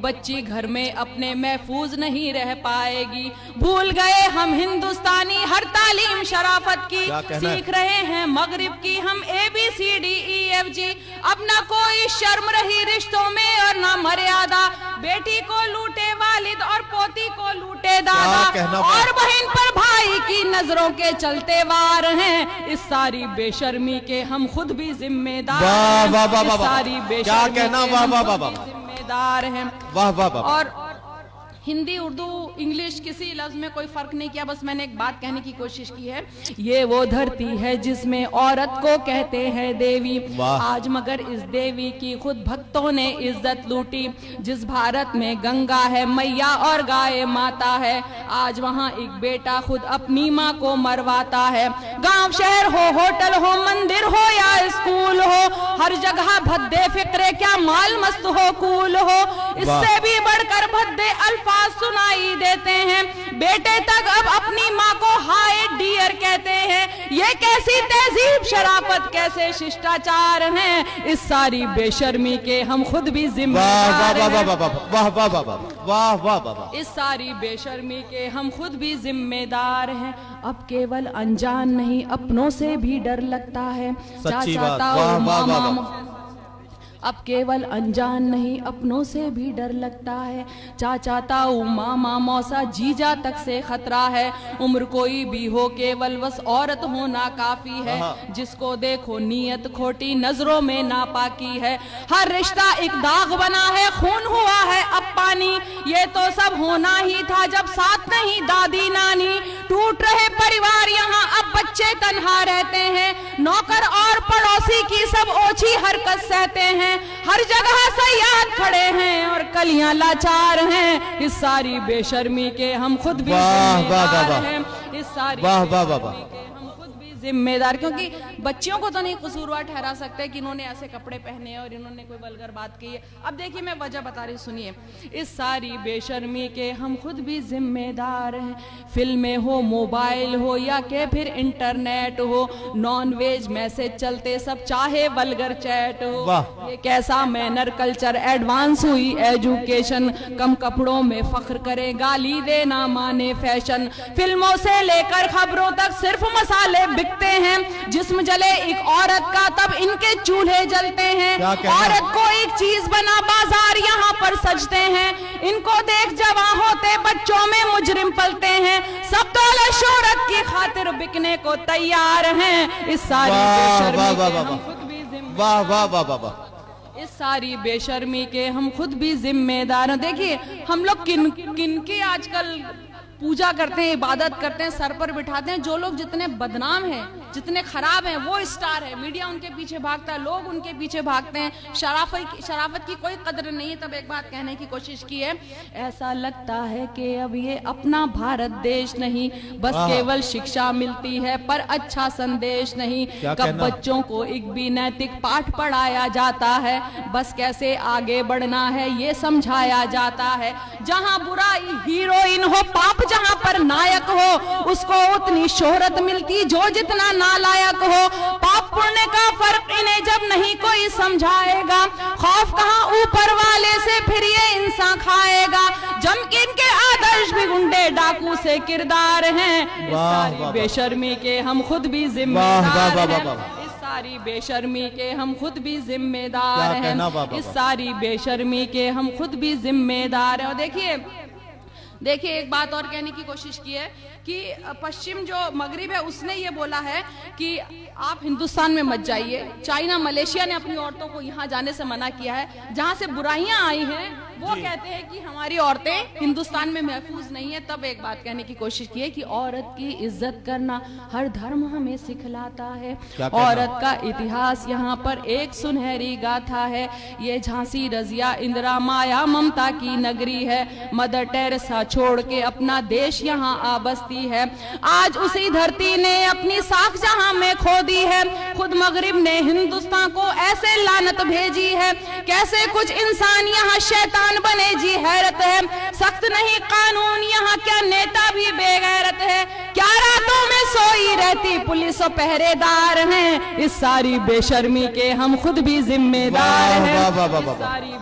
बच्ची घर में अपने महफूज नहीं रह पाएगी। भूल गए हम हिंदुस्तानी हर तालीम शराफत की, सीख रहे हैं मगरिब की हम ABCDEFG। अब ना कोई शर्म रही रिश्तों में और ना मर्यादा, बेटी को लूटे वालिद और पोती को लूटे दादा, और बहन पर भाई की नजरों के चलते वार हैं। इस सारी बेशर्मी के हम खुद भी जिम्मेदार हैं। सारी बेशर्मी के हम खुद भी जिम्मेदार हैं। और हिंदी, उर्दू, इंग्लिश किसी लफ्ज में कोई फर्क नहीं किया, बस मैंने एक बात कहने की कोशिश की है। ये वो धरती है जिसमें औरत को कहते हैं देवी, आज मगर इस देवी की खुद भक्तों ने इज्जत लूटी। जिस भारत में गंगा है मैया और गाय माता है, आज वहाँ एक बेटा खुद अपनी माँ को मरवाता है। गांव शहर हो, होटल हो, मंदिर हो या स्कूल हो, हर जगह भद्दे फिक्रे क्या माल मस्त हो कूल हो। इससे भी बढ़कर भद्दे अल्फाज सुनाई देते हैं, बेटे तक अब अपनी माँ को हाय डियर कहते हैं। ये कैसी तहजीब शराफत, कैसे शिष्टाचार हैं। इस सारी बेशर्मी के हम खुद भी जिम्मेदार हैं। इस सारी बेशर्मी के हम खुद भी जिम्मेदार हैं। अब केवल अनजान नहीं अपनों से भी डर लगता है। अब केवल अनजान नहीं अपनों से भी डर लगता है। चाचा ताऊ मामा मौसा जीजा तक से खतरा है। उम्र कोई भी हो केवल बस औरत होना काफी है। जिसको देखो नीयत खोटी नजरों में नापाकी है। हर रिश्ता एक दाग बना है, खून हुआ है अब पानी। ये तो सब होना ही था जब साथ नहीं दादी नानी। टूट रहे परिवार यहाँ अब बच्चे तन्हा रहते हैं। नौकर और पड़ोसी की सब ओछी हरकत सहते हैं। हर जगह सयाद खड़े हैं और कलियां लाचार हैं। इस सारी बेशर्मी के हम खुद भी जिम्मेदार हैं। इस सारी हम खुद भी जिम्मेदार, क्योंकि बच्चियों को तो नहीं कसूरवार ठहरा सकते कि इन्होंने ऐसे कपड़े पहने और इन्होंने कोई वल्गर बात की है। अब देखिए मैं वजह बता रही, सुनिए। इस सारी बेशर्मी के हम खुद भी जिम्मेदार हैं। फिल्में हो, मोबाइल हो या के फिर इंटरनेट हो, नॉन वेज मैसेज चलते सब चाहे वल्गर चैट हो। ये कैसा मैनर कल्चर, एडवांस हुई एजुकेशन। कम कपड़ों में फख्र करे, गाली देना माने फैशन। फिल्मों से लेकर खबरों तक सिर्फ मसाले बिकते हैं। जिस्म जले एक औरत का तब इनके चूल्हे जलते हैं। औरत को एक चीज बना बाजार यहाँ पर सजते हैं। इनको देख जवां होते बच्चों में मुजरिम पलते हैं। सब दौलत शोहरत की खातिर बिकने को तैयार हैं। इस सारी बेशर्मी के हम खुद भी इस सारी बेशर्मी के हम खुद भी जिम्मेदार हैं। देखिए हम लोग किन की आजकल पूजा करते हैं, इबादत करते हैं, सर पर बिठाते हैं। जो लोग जितने बदनाम हैं, जितने खराब हैं, वो स्टार है। मीडिया उनके पीछे भागता है, लोग उनके पीछे भागते हैं। शराफत की कोई कदर नहीं है। तब एक बात कहने की कोशिश की है, ऐसा लगता है कि अब ये अपना भारत देश नहीं, बस केवल शिक्षा मिलती है पर अच्छा संदेश नहीं। कब बच्चों को एक भी नैतिक पाठ पढ़ाया जाता है, बस कैसे आगे बढ़ना है ये समझाया जाता है। जहाँ बुराई हीरोइन हो, पाप जहाँ पर नायक हो, उसको उतनी शोहरत मिलती जो जितना नालायक हो। पाप पुण्य का फर्क इन्हें जब नहीं कोई समझाएगा, खौफ कहाँ ऊपर वाले से फिर ये इंसान खाएगा। जम के इनके आदर्श भी गुंडे डाकू से किरदार हैं। इस सारी बेशर्मी के हम खुद भी जिम्मेदार हैं। इस सारी बेशर्मी के हम खुद भी जिम्मेदार हैं। इस सारी बेशर्मी के हम खुद भी जिम्मेदार हैं। और देखिए एक बात और कहने की कोशिश की है कि पश्चिम जो मगरिब है उसने ये बोला है कि आप हिंदुस्तान में मत जाइए। चाइना, मलेशिया ने अपनी औरतों को यहाँ जाने से मना किया है। जहाँ से बुराइयां आई हैं वो कहते हैं कि हमारी औरतें हिंदुस्तान में महफूज नहीं है। तब एक बात कहने की कोशिश की है कि औरत की इज्जत करना हर धर्म हमें सिखलाता है। औरत का इतिहास यहाँ पर एक सुनहरी गाथा है। ये झांसी, रजिया, इंदिरा, माया, ममता की नगरी है। मदर टेरेसा छोड़ के अपना देश यहाँ आ बसती है। आज उसी धरती ने अपनी साख जहाँ में खो दी है। खुद मगरिब ने हिंदुस्तान को ऐसे लानत भेजी है। कैसे कुछ इंसान यहाँ शैतान बने जी हैरत है। सख्त नहीं कानून यहाँ, क्या नेता भी बेगैरत है। क्या रातों में सोई रहती पुलिस और पहरेदार हैं। इस सारी बेशर्मी के हम खुद भी जिम्मेदार हैं।